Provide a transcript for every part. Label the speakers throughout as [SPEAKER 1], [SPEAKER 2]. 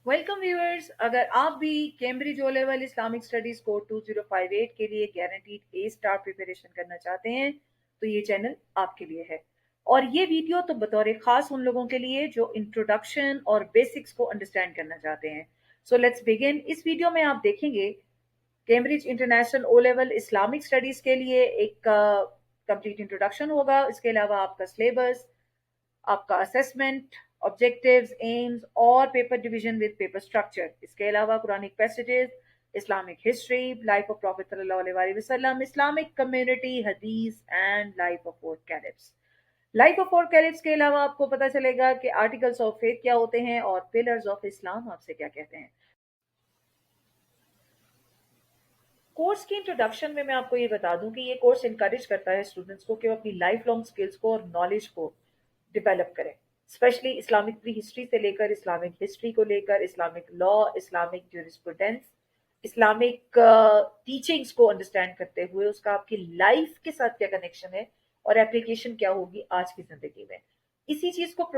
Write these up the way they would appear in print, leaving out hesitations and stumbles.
[SPEAKER 1] Welcome viewers. अगर आप भी Cambridge O level Islamic studies code 2058 के लिए गारंटीड ए स्टार प्रिपरेशन करना चाहते हैं तो ये चैनल आपके लिए है। और ये वीडियो तो बतौर खास उन लोगों के लिए जो इंट्रोडक्शन और बेसिक्स को अंडरस्टैंड करना चाहते हैं। So let's begin. इस वीडियो में आप देखेंगे Cambridge international O level Islamic studies के लिए एक कंप्लीट इंट्रोडक्शन होगा। इसके अलावा आपका सिलेबस, आपका असेसमेंट, ऑब्जेक्टिव्स, एम्स और paper division with paper structure. इसके अलावा Quranic passages, Islamic history, life of prophet सल्लल्लाहु अलैहि वसल्लम, इस्लामिक कम्युनिटी, हदीस and life of four caliphs. Life of four caliphs के अलावा आपको पता चलेगा कि आर्टिकल्स ऑफ फेथ क्या होते हैं और पिलर्स ऑफ इस्लाम आपसे क्या कहते हैं। कोर्स की इंट्रोडक्शन में मैं आपको ये बता दूं कि ये कोर्स इनकरेज करता है स्टूडेंट्स को कि वो अपनी लाइफ लॉन्ग स्किल्स को और नॉलेज को डेवलप करें, स्पेशली इस्लामिक प्री हिस्ट्री से लेकर इस्लामिक हिस्ट्री को लेकर Islamic law, Islamic jurisprudence, Islamic teachings को अंडरस्टैंड करते हुए उसका आपकी लाइफ के साथ क्या कनेक्शन है और एप्लीकेशन क्या होगी आज की जिंदगी में। इसी चीज को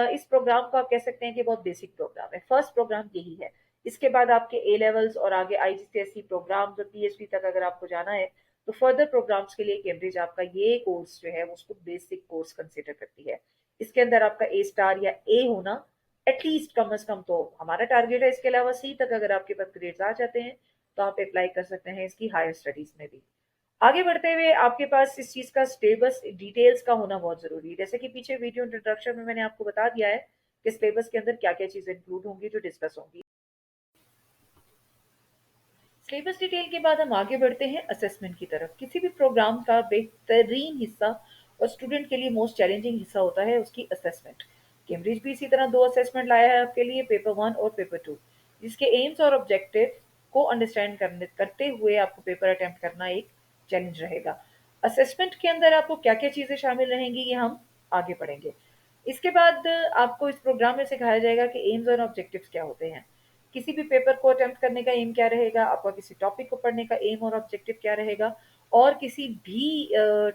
[SPEAKER 1] इस प्रोग्राम को आप कह सकते हैं कि बहुत बेसिक प्रोग्राम है। फर्स्ट प्रोग्राम यही है। इसके बाद आपके ए लेवल्स और आगे आईजीसीएसई प्रोग्राम्स और पीएचडी तक अगर आपको जाना है तो फर्दर प्रोग्राम्स के लिए कैम्ब्रिज आपका ये कोर्स जो है उसको बेसिक कोर्स कंसिडर करती है। इसके अंदर आपका ए स्टार या ए होना एटलीस्ट कम अज कम तो हमारा टारगेट है। इसके अलावा सी तक अगर आपके पास ग्रेड्स आ जाते हैं तो आप अप्लाई कर सकते हैं इसकी हायर स्टडीज में भी। आगे बढ़ते हुए आपके पास इस चीज का सिलेबस डिटेल्स का होना बहुत जरूरी है। जैसे कि पीछे वीडियो इंट्रोडक्शन में मैंने आपको बता दिया है कि सिलेबस के अंदर क्या क्या चीजें इंक्लूड होंगी जो डिस्कस होंगी। सिलेबस डिटेल के बाद हम आगे बढ़ते हैं असेसमेंट की तरफ। किसी भी प्रोग्राम का बेहतरीन हिस्सा और स्टूडेंट के लिए मोस्ट चैलेंजिंग हिस्सा होता है उसकी असेसमेंट। कैम्ब्रिज भी इसी तरह दो असेसमेंट लाया है आपके लिए, पेपर 1 और पेपर 2, जिसके एम्स और ऑब्जेक्टिव को अंडरस्टैंड करते हुए आपको पेपर अटेम्प्ट करना एक चैलेंज रहेगा। असेसमेंट के अंदर आपको क्या क्या चीजें शामिल रहेंगी ये हम आगे पढ़ेंगे। इसके बाद आपको इस प्रोग्राम में सिखाया जाएगा कि एम्स और ऑब्जेक्टिव्स क्या होते हैं, किसी भी पेपर को अटेम्प्ट करने का एम क्या रहेगा, आपका किसी टॉपिक को पढ़ने का एम और ऑब्जेक्टिव क्या रहेगा, और किसी भी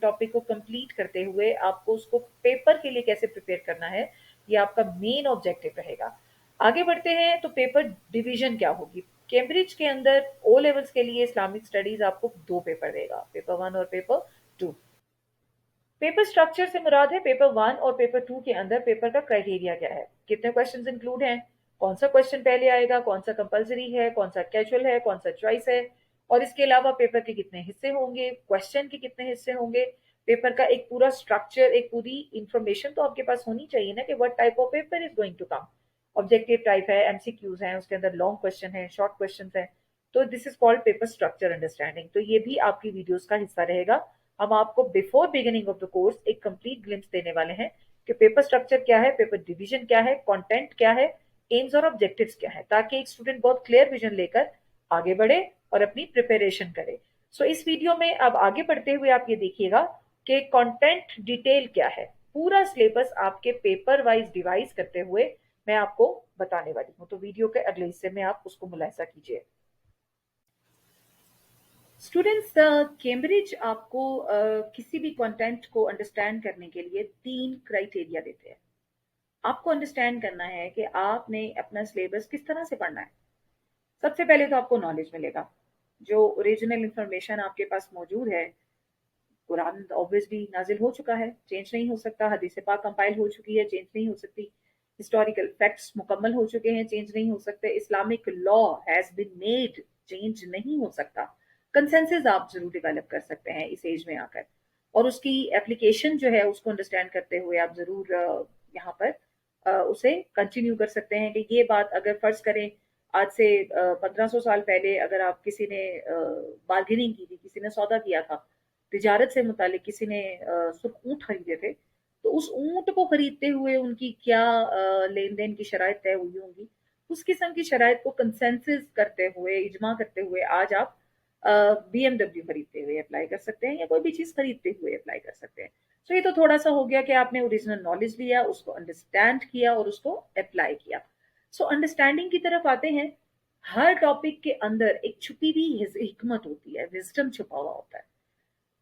[SPEAKER 1] टॉपिक को कंप्लीट करते हुए आपको उसको पेपर के लिए कैसे प्रिपेयर करना है, ये आपका मेन ऑब्जेक्टिव रहेगा। आगे बढ़ते हैं तो पेपर डिवीजन क्या होगी। कैम्ब्रिज के अंदर ओ लेवल्स के लिए इस्लामिक स्टडीज आपको दो पेपर देगा, पेपर 1 और पेपर 2। पेपर स्ट्रक्चर से मुराद है पेपर 1 और पेपर 2 के अंदर पेपर का क्राइटेरिया क्या है, कितने क्वेश्चंस इंक्लूड हैं, कौन सा क्वेश्चन पहले आएगा, कौन सा कंपलसरी है, कौन सा कैजुअल है, कौन सा चॉइस है, और इसके अलावा पेपर के कितने हिस्से होंगे, क्वेश्चन के कितने हिस्से होंगे, पेपर का एक पूरा स्ट्रक्चर, एक पूरी इंफॉर्मेशन तो आपके पास होनी चाहिए ना कि what type of paper is going to come. Objective type है, एमसीक्यूज हैं, उसके अंदर लॉन्ग क्वेश्चन है, शॉर्ट क्वेश्चन है। तो this is called paper structure understanding. तो ये भी आपकी वीडियोस का हिस्सा रहेगा। हम आपको before beginning of the course एक कंप्लीट ग्लिम्स देने वाले हैं कि पेपर स्ट्रक्चर क्या है, पेपर डिवीजन क्या है, कंटेंट क्या है, एम्स और ऑब्जेक्टिव्स क्या है, ताकि एक स्टूडेंट बहुत क्लियर विजन लेकर आगे बढ़े और अपनी प्रिपरेशन करे। सो इस वीडियो में अब आगे बढ़ते हुए आप ये देखिएगा कि कंटेंट डिटेल क्या है। पूरा सिलेबस आपके पेपर वाइज डिवाइस करते हुए मैं आपको बताने वाली हूँ, तो वीडियो के अगले हिस्से में आप उसको मुलाहिजा कीजिए। स्टूडेंट्स, कैम्ब्रिज आपको किसी भी कंटेंट को अंडरस्टैंड करने के लिए 3 क्राइटेरिया देते हैं। आपको अंडरस्टैंड करना है कि आपने अपना सिलेबस किस तरह से पढ़ना है। सबसे पहले तो आपको नॉलेज मिलेगा, जो ओरिजिनल इंफॉर्मेशन आपके पास मौजूद है। कुरान ऑब्वियसली नाजिल हो चुका है, चेंज नहीं हो सकता। हदीस पाक कंपाइल हो चुकी है, चेंज नहीं हो सकती। हिस्टोरिकल फैक्ट्स मुकम्मल हो चुके हैं, चेंज नहीं हो सकते। Islamic law has been made, change नहीं हो सकता। कंसेंसस आप जरूर डेवलप कर सकते हैं इस एज में आकर, और उसकी एप्लीकेशन जो है उसको अंडरस्टैंड करते हुए आप जरूर यहाँ पर उसे कंटिन्यू कर सकते हैं कि ये बात अगर फर्ज करें आज से 1500 साल पहले अगर आप किसी ने बार्गेनिंग की थी, किसी ने सौदा किया था तिजारत से मुतालिक, किसी ने सुर्ख ऊँट खरीदे थे, तो उस ऊँट को खरीदते हुए उनकी क्या लेन देन की शराइत तय हुई होंगी, उस किस्म की शराइत को कंसेंसस करते हुए, इजमा करते हुए आज आप बीएमडब्ल्यू खरीदते हुए अप्लाई कर सकते हैं या कोई भी चीज खरीदते हुए अप्लाई कर सकते हैं। तो ये तो थोड़ा सा हो गया कि आपने ओरिजिनल नॉलेज लिया, उसको अंडरस्टैंड किया और उसको अप्लाई किया। सो अंडरस्टैंडिंग की तरफ आते हैं। हर टॉपिक के अंदर एक छुपी हुई हिकमत होती है, विजडम छुपा हुआ होता है।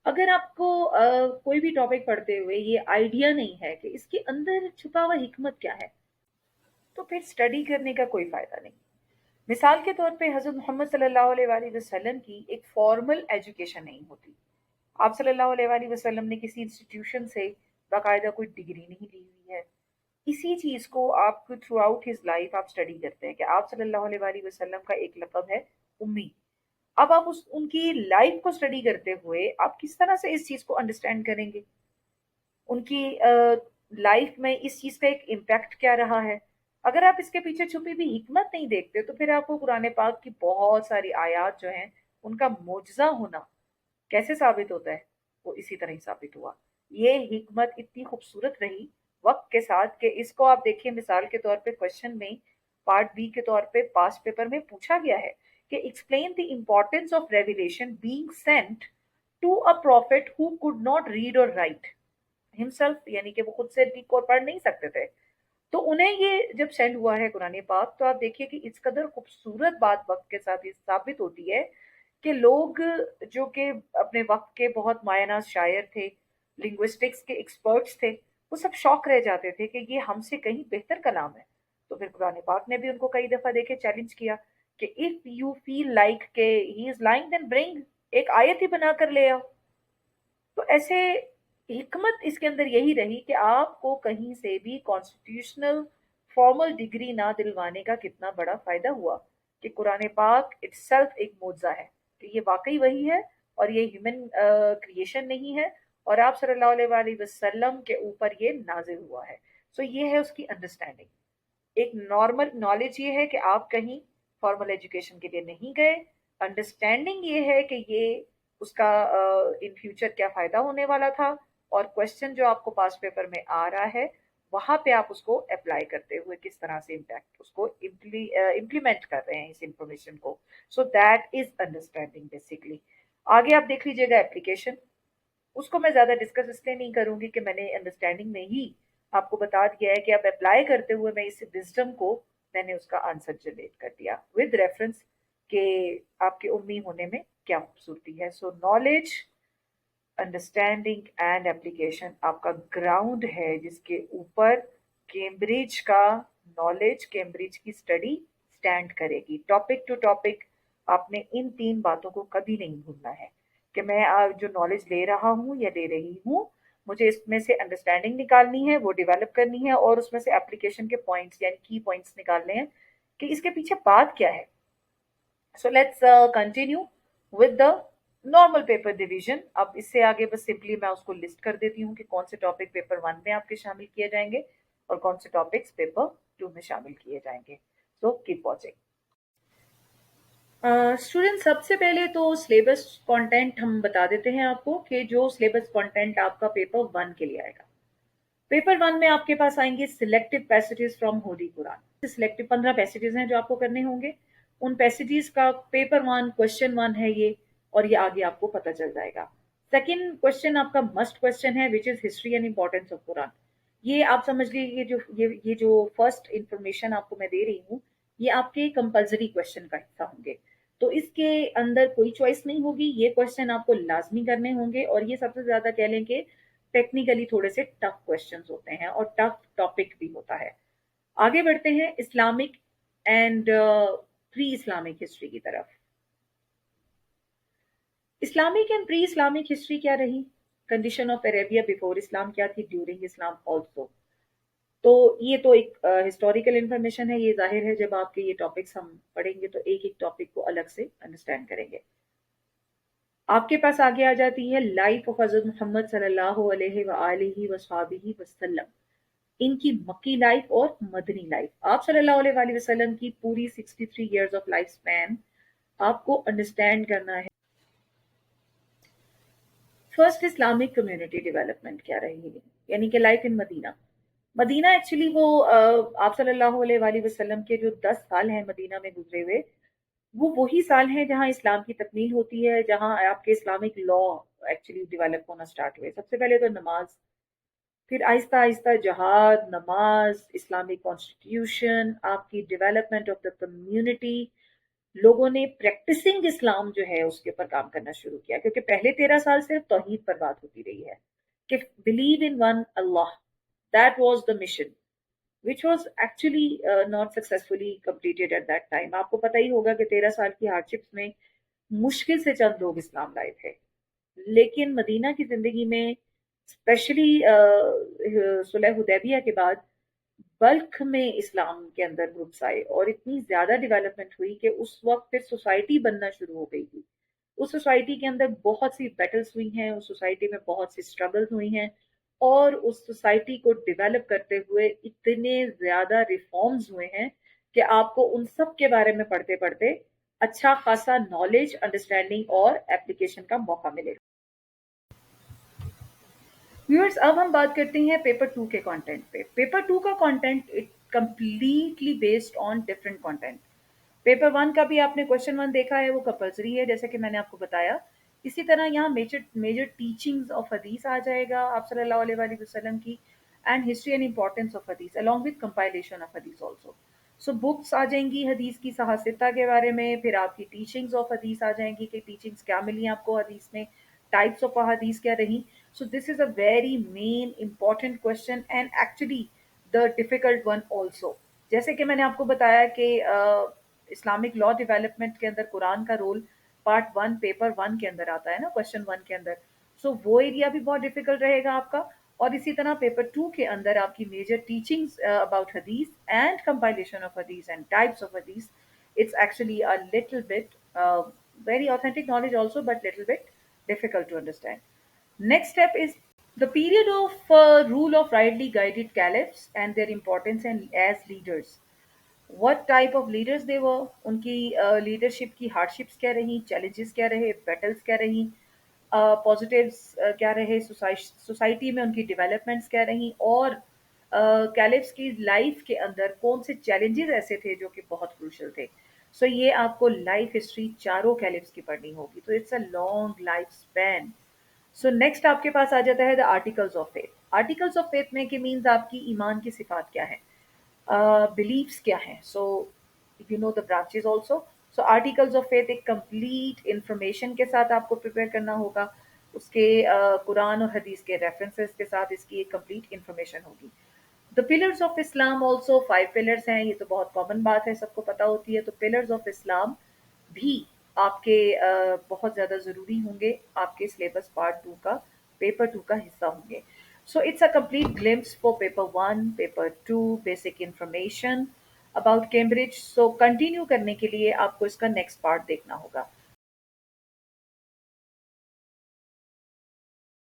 [SPEAKER 1] अगर आपको कोई भी टॉपिक पढ़ते हुए ये आइडिया नहीं है कि इसके अंदर छुपा हुआ हिकमत क्या है, तो फिर स्टडी करने का कोई फ़ायदा नहीं। मिसाल के तौर पे हज़रत मोहम्मद सल्लल्लाहु अलैहि वसल्लम की एक फॉर्मल एजुकेशन नहीं होती। आप सल्लल्लाहु अलैहि वसल्लम ने किसी इंस्टीट्यूशन से बाकायदा कोई डिग्री नहीं ली हुई है। इसी चीज़ को आप थ्रू आउट हिज लाइफ आप स्टडी करते हैं कि आप सल्लल्लाहु अलैहि वसल्लम का एक लक़ब है उम्मी। अब आप उस उनकी लाइफ को स्टडी करते हुए आप किस तरह से इस चीज़ को अंडरस्टैंड करेंगे? उनकी लाइफ में इस चीज़ का एक इम्पैक्ट क्या रहा है? अगर आप इसके पीछे छुपी हुई हिकमत नहीं देखते तो फिर आपको कुरान पाक की बहुत सारी आयत जो हैं उनका मुजज़ा होना कैसे साबित होता है? वो इसी तरह ही साबित हुआ। ये हिकमत इतनी खूबसूरत रही वक्त के साथ कि इसको आप देखिए, मिसाल के तौर पे क्वेश्चन में पार्ट बी के तौर पे पास्ट पेपर में पूछा गया है कि explain the importance of revelation being sent to a prophet who could not read और राइट हिमसेल्फ, यानी कि वो खुद से लिख और पढ़ नहीं सकते थे। तो उन्हें ये जब सेंड हुआ है कुरान पाक, तो आप देखिए कि इस कदर खूबसूरत बात वक्त के साथ ये साबित होती है कि लोग जो कि अपने वक्त के बहुत मायनाज शायर थे, लिंग्विस्टिक्स के एक्सपर्ट्स थे, वो सब शौक रह जाते थे कि ये हमसे कहीं बेहतर कलाम है। तो फिर कुरान पाक ने भी उनको कई दफा देखे चैलेंज किया कि इफ यू फील लाइक के he is lying then bring, एक आयत ही बनाकर ले आओ। तो ऐसे हिकमत इसके अंदर यही रही कि आपको कहीं से भी कॉन्स्टिट्यूशनल फॉर्मल डिग्री ना दिलवाने का कितना बड़ा फायदा हुआ कि कुरान पाक इटसेल्फ एक मोजा है कि ये वाकई वही है और ये ह्यूमन क्रिएशन नहीं है और आप सल्लल्लाहु अलैहि वसल्लम के ऊपर ये नाजिल हुआ है। सो ये है उसकी अंडरस्टैंडिंग। एक नॉर्मल नॉलेज ये है कि आप कहीं फॉर्मल एजुकेशन के लिए नहीं गए। अंडरस्टैंडिंग ये है कि ये उसका इन फ्यूचर क्या फ़ायदा होने वाला था और क्वेश्चन जो आपको पास पेपर में आ रहा है वहाँ पे आप उसको अप्लाई करते हुए किस तरह से इम्पैक्ट उसको इम्प्लीमेंट कर रहे हैं इस इंफॉर्मेशन को। So that is understanding basically. आगे आप देख लीजिएगा एप्लीकेशन, उसको मैं ज़्यादा डिस्कस इसलिए नहीं करूंगी कि मैंने अंडरस्टैंडिंग में ही आपको बता दिया है कि अब अप्लाई करते हुए मैं इस विजडम को मैंने उसका आंसर जनरेट कर दिया विद रेफरेंस के आपके उम्मी होने में क्या खूबसूरती है। सो नॉलेज, अंडरस्टैंडिंग एंड एप्लीकेशन आपका ग्राउंड है जिसके ऊपर कैम्ब्रिज का नॉलेज, कैम्ब्रिज की स्टडी स्टैंड करेगी। टॉपिक टू टॉपिक आपने इन तीन बातों को कभी नहीं भूलना है कि मैं जो नॉलेज ले रहा हूँ या ले रही हूँ, मुझे इसमें से अंडरस्टैंडिंग निकालनी है, वो डेवलप करनी है और उसमें से एप्लीकेशन के पॉइंट्स यानी की पॉइंट्स निकालने हैं कि इसके पीछे बात क्या है। So let's continue with the normal paper division. अब इससे आगे बस सिंपली मैं उसको लिस्ट कर देती हूँ कि कौन से टॉपिक पेपर 1 में आपके शामिल किए जाएंगे और कौन से टॉपिक्स पेपर 2 में शामिल किए जाएंगे। So keep watching. स्टूडेंट, सबसे पहले तो सिलेबस कंटेंट हम बता देते हैं आपको कि जो सिलेबस कंटेंट आपका पेपर 1 के लिए आएगा। पेपर 1 में आपके पास आएंगे selective passages from Holi Quran. Selective 15 passages हैं जो आपको करने होंगे। उन पैसेजेस का पेपर 1 क्वेश्चन 1 है ये, और ये आगे आपको पता चल जाएगा। सेकंड क्वेश्चन आपका मस्ट क्वेश्चन है which is history and importance of Quran. ये आप समझ लीजिए ये जो फर्स्ट इंफॉर्मेशन आपको मैं दे रही हूँ ये आपके कंपलसरी क्वेश्चन का हिस्सा होंगे। तो इसके अंदर कोई चॉइस नहीं होगी, ये क्वेश्चन आपको लाजमी करने होंगे और ये सबसे ज्यादा कह लें कि टेक्निकली थोड़े से टफ क्वेश्चंस होते हैं और टफ टॉपिक भी होता है। आगे बढ़ते हैं Islamic and pre Islamic history की तरफ। Islamic and pre Islamic history क्या रही, कंडीशन ऑफ अरेबिया बिफोर इस्लाम क्या थी, ड्यूरिंग इस्लाम ऑल्सो। तो ये तो एक हिस्टोरिकल इंफॉर्मेशन है, ये जाहिर है जब आपके ये टॉपिक्स हम पढ़ेंगे तो एक एक टॉपिक को अलग से अंडरस्टैंड करेंगे। आपके पास आगे आ जाती है लाइफ ऑफ हजरत मोहम्मद सल्लल्लाहु अलैहि वसल्लम, इनकी मक्की लाइफ और मदनी लाइफ। आप सल्लल्लाहु अलैहि वसल्लम की पूरी 63 इयर्स ऑफ लाइफ स्पैन आपको अंडरस्टैंड करना है। फर्स्ट, इस्लामिक कम्युनिटी डेवलपमेंट क्या रही है, यानी कि life in Medina. Medina actually वो आप सल्लल्लाहु अलैहि वसल्लम के जो 10 साल हैं मदीना में गुजरे हुए, वो वही साल हैं जहाँ इस्लाम की तकमील होती है, जहाँ आपके इस्लामिक लॉ एक्चुअली डेवलप होना स्टार्ट हुए। सबसे पहले तो नमाज, फिर आहिस्ता आहिस्ता जहाद, नमाज, इस्लामिक कॉन्स्टिट्यूशन, आपकी डेवलपमेंट ऑफ द कम्युनिटी। लोगों ने प्रैक्टिसिंग इस्लाम जो है उसके ऊपर काम करना शुरू किया, क्योंकि पहले 13 साल सिर्फ तौहीद पर बात होती रही है कि believe in one Allah, that was the mission. which was actually not successfully completed at that time. आपको पता ही होगा कि 13 साल की हार्डशिप्स में मुश्किल से चंद लोग इस्लाम लाए थे, लेकिन मदीना की जिंदगी में स्पेशली सुलह हुदैबिया के बाद बल्क में इस्लाम के अंदर ग्रुप्स आए और इतनी ज्यादा डेवलपमेंट हुई कि उस वक्त फिर सोसाइटी बनना शुरू हो गई थी। उस सोसाइटी के अंदर बहुत सी बैटल्स हुई हैं, उस सोसाइटी में बहुत सी स्ट्रगल्स हुई हैं, और उस सोसाइटी को डेवलप करते हुए इतने ज्यादा रिफॉर्म्स हुए हैं कि आपको उन सब के बारे में पढ़ते पढ़ते अच्छा खासा नॉलेज, अंडरस्टैंडिंग और एप्लीकेशन का मौका मिलेगा। व्यूअर्स, अब हम बात करते हैं पेपर टू के कंटेंट पे। पेपर टू का content it completely based on different content. Paper one का भी आपने क्वेश्चन वन देखा है, वो कंपलसरी है जैसे कि मैंने आपको बताया। इसी तरह यहाँ मेजर मेजर टीचिंग्स ऑफ हदीस आ जाएगा आप सल्लल्लाहु अलैहि वसल्लम की, and history and importance of हदीस अलॉन्ग विद कंपाइलेशन ऑफ हदीस ऑल्सो। सो बुक्स आ जाएंगी हदीस की सहासिता के बारे में, फिर आपकी टीचिंग्स ऑफ हदीस आ जाएंगी कि टीचिंग्स क्या मिली आपको हदीस में, टाइप्स ऑफ हदीस क्या रही। So this is a very main important question and actually the difficult one also. जैसे कि मैंने आपको बताया कि इस्लामिक लॉ डेवलपमेंट के अंदर कुरान का role part one paper one के अंदर आता है ना, क्वेश्चन वन के अंदर। सो वो एरिया भी बहुत डिफिकल्ट रहेगा आपका। और इसी तरह पेपर टू के अंदर आपकी मेजर टीचिंग्स अबाउट हदीस एंड कंपाइलेशन ऑफ हदीस एंड टाइप्स ऑफ हदीस। It's actually a little bit very authentic knowledge also, but little bit difficult to understand. Next step is the period of rule of rightly guided caliphs and their importance and as leaders. What type of leaders they वो, उनकी leadership की hardships क्या रही, challenges क्या रहे, battles क्या रही, positives क्या रहे, सोसाइटी में उनकी डेवलपमेंट्स क्या रही, और कैलिप्स की लाइफ के अंदर कौन से चैलेंजेस ऐसे थे जो कि बहुत क्रूशल थे। सो ये आपको लाइफ हिस्ट्री चारों कैलिप्स की पढ़नी होगी, तो it's a long life span. So next आपके पास आ जाता है the articles of faith. Articles of faith में कि मीन्स आपकी ईमान की सिफात क्या है, बिलीव्स क्या हैं। So you know the branches also. So articles of faith एक कंप्लीट इंफॉर्मेशन के साथ आपको प्रिपेयर करना होगा, उसके कुरान और हदीस के रेफरेंसेस के साथ इसकी एक कंप्लीट इंफॉर्मेशन होगी। The pillars of Islam also 5 pillars हैं, ये तो बहुत कॉमन बात है, सबको पता होती है। तो पिलर्स ऑफ इस्लाम भी आपके बहुत ज़्यादा ज़रूरी होंगे, आपके सिलेबस पार्ट टू का पेपर टू का हिस्सा होंगे। So it's a complete glimpse for paper one, paper two, basic information about Cambridge. So continue करने के लिए आपको इसका नेक्स्ट पार्ट देखना होगा।